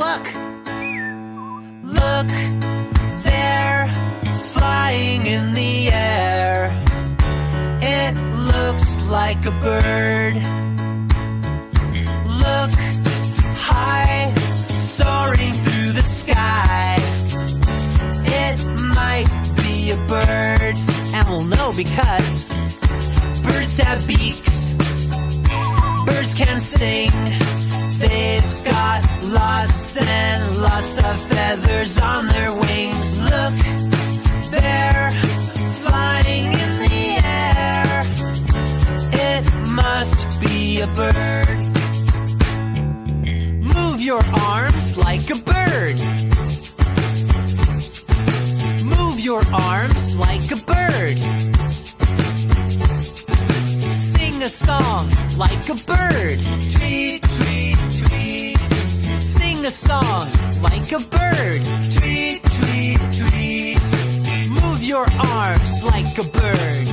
look, look, they're flying in the air. It looks like a bird. Look, high, soaring through the sky. It might be a bird, and we'll know because birds have beaks. Birds can sing. They've got lots and lots of feathers on their wings. Look, they're flying in the air. It must be a bird. Move your arms like a bird. Move your arms like a bird. Sing a song like a bird. Tweet, tweet, tweet. Sing a song like a bird. Tweet, tweet, tweet. Move your arms like a bird.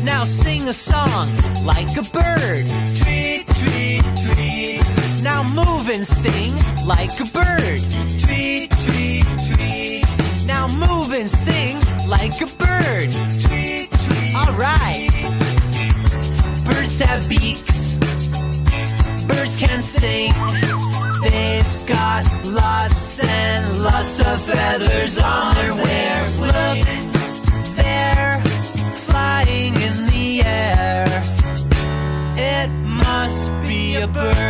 Now sing a song like a bird. Tweet, tweet, tweet. Now move and sing like a bird. Tweet, tweet, tweet. Now move and sing like a bird. Tweet, tweet. All right. Birds have beaks. Birds can sing. They've got lots and lots of feathers on their wings. Look, they're flying in the air. It must be a bird.